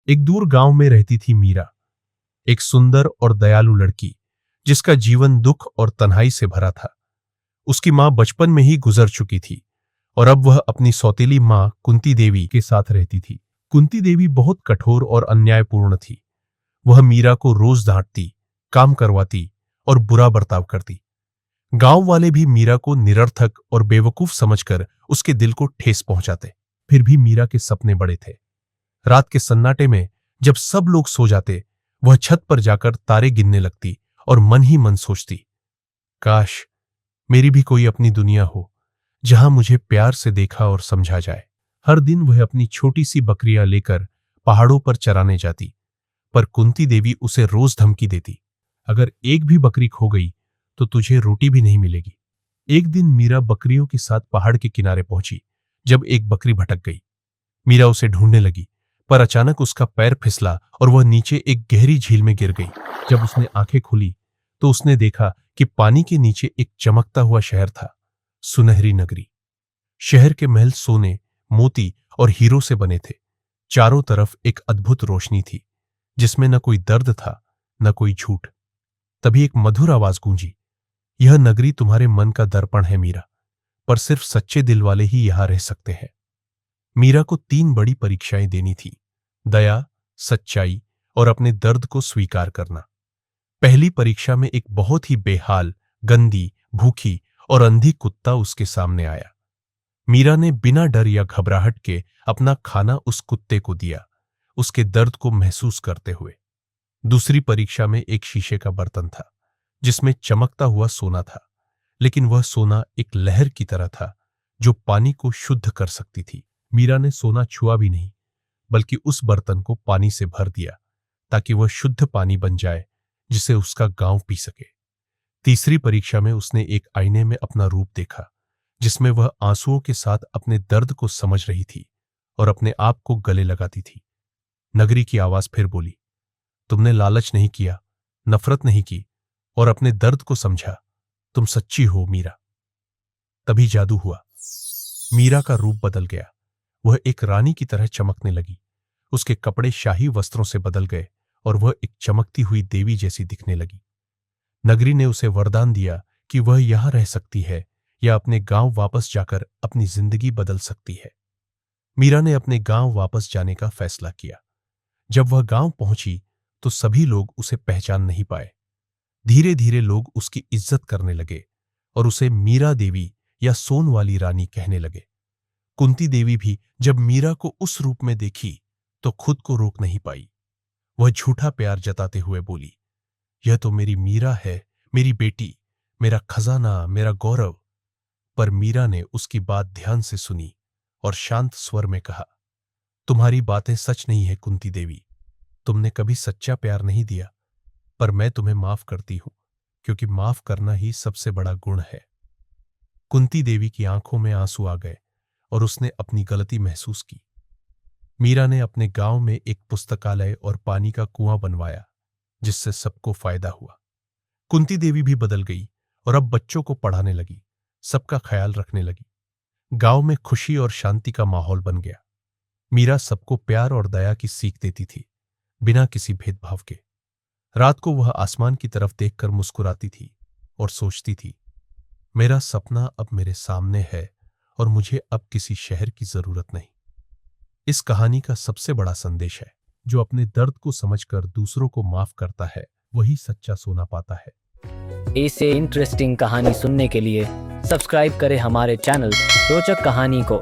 एक दूर गांव में रहती थी मीरा, एक सुंदर और दयालु लड़की जिसका जीवन दुख और तन्हाई से भरा था। उसकी मां बचपन में ही गुजर चुकी थी और अब वह अपनी सौतेली मां कुंती देवी के साथ रहती थी। कुंती देवी बहुत कठोर और अन्यायपूर्ण थी। वह मीरा को रोज डांटती, काम करवाती और बुरा बर्ताव करती। गांव वाले भी मीरा को निरर्थक और बेवकूफ समझकर उसके दिल को ठेस पहुंचाते। फिर भी मीरा के सपने बड़े थे। रात के सन्नाटे में जब सब लोग सो जाते, वह छत पर जाकर तारे गिनने लगती और मन ही मन सोचती, काश मेरी भी कोई अपनी दुनिया हो जहां मुझे प्यार से देखा और समझा जाए। हर दिन वह अपनी छोटी सी बकरियां लेकर पहाड़ों पर चराने जाती, पर कुंती देवी उसे रोज धमकी देती, अगर एक भी बकरी खो गई तो तुझे रोटी भी नहीं मिलेगी। एक दिन मीरा बकरियों के साथ पहाड़ के किनारे पहुंची। जब एक बकरी भटक गई, मीरा उसे ढूंढने लगी, पर अचानक उसका पैर फिसला और वह नीचे एक गहरी झील में गिर गई। जब उसने आंखें खोली तो उसने देखा कि पानी के नीचे एक चमकता हुआ शहर था, सुनहरी नगरी। शहर के महल सोने, मोती और हीरो से बने थे। चारों तरफ एक अद्भुत रोशनी थी जिसमें न कोई दर्द था न कोई झूठ। तभी एक मधुर आवाज गूंजी, यह नगरी तुम्हारे मन का दर्पण है मीरा, पर सिर्फ सच्चे दिल वाले ही यहां रह सकते हैं। मीरा को 3 बड़ी परीक्षाएं देनी थी, दया, सच्चाई और अपने दर्द को स्वीकार करना। पहली परीक्षा में एक बहुत ही बेहाल, गंदी, भूखी और अंधी कुत्ता उसके सामने आया। मीरा ने बिना डर या घबराहट के अपना खाना उस कुत्ते को दिया, उसके दर्द को महसूस करते हुए। दूसरी परीक्षा में एक शीशे का बर्तन था जिसमें चमकता हुआ सोना था, लेकिन वह सोना एक लहर की तरह था जो पानी को शुद्ध कर सकती थी। मीरा ने सोना छुआ भी नहीं, बल्कि उस बर्तन को पानी से भर दिया ताकि वह शुद्ध पानी बन जाए जिसे उसका गांव पी सके। तीसरी परीक्षा में उसने एक आईने में अपना रूप देखा जिसमें वह आंसुओं के साथ अपने दर्द को समझ रही थी और अपने आप को गले लगाती थी। नगरी की आवाज फिर बोली, तुमने लालच नहीं किया, नफरत नहीं की और अपने दर्द को समझा, तुम सच्ची हो मीरा। तभी जादू हुआ। मीरा का रूप बदल गया। वह एक रानी की तरह चमकने लगी। उसके कपड़े शाही वस्त्रों से बदल गए और वह एक चमकती हुई देवी जैसी दिखने लगी। नगरी ने उसे वरदान दिया कि वह यहां रह सकती है या अपने गांव वापस जाकर अपनी जिंदगी बदल सकती है। मीरा ने अपने गांव वापस जाने का फैसला किया। जब वह गांव पहुंची तो सभी लोग उसे पहचान नहीं पाए। धीरे धीरे लोग उसकी इज्जत करने लगे और उसे मीरा देवी या सोन वाली रानी कहने लगे। कुंती देवी भी जब मीरा को उस रूप में देखी तो खुद को रोक नहीं पाई। वह झूठा प्यार जताते हुए बोली, यह तो मेरी मीरा है, मेरी बेटी, मेरा खजाना, मेरा गौरव। पर मीरा ने उसकी बात ध्यान से सुनी और शांत स्वर में कहा, तुम्हारी बातें सच नहीं है कुंती देवी, तुमने कभी सच्चा प्यार नहीं दिया, पर मैं तुम्हें माफ करती हूं क्योंकि माफ करना ही सबसे बड़ा गुण है। कुंती देवी की आंखों में आंसू आ गए और उसने अपनी गलती महसूस की। मीरा ने अपने गांव में एक पुस्तकालय और पानी का कुआं बनवाया जिससे सबको फायदा हुआ। कुंती देवी भी बदल गई और अब बच्चों को पढ़ाने लगी, सबका ख्याल रखने लगी। गांव में खुशी और शांति का माहौल बन गया। मीरा सबको प्यार और दया की सीख देती थी, बिना किसी भेदभाव के। रात को वह आसमान की तरफ देखकर मुस्कुराती थी और सोचती थी, मेरा सपना अब मेरे सामने है और मुझे अब किसी शहर की जरूरत नहीं। इस कहानी का सबसे बड़ा संदेश है, जो अपने दर्द को समझकर दूसरों को माफ करता है वही सच्चा सोना पाता है। ऐसे इंटरेस्टिंग कहानी सुनने के लिए सब्सक्राइब करें हमारे चैनल रोचक कहानी को।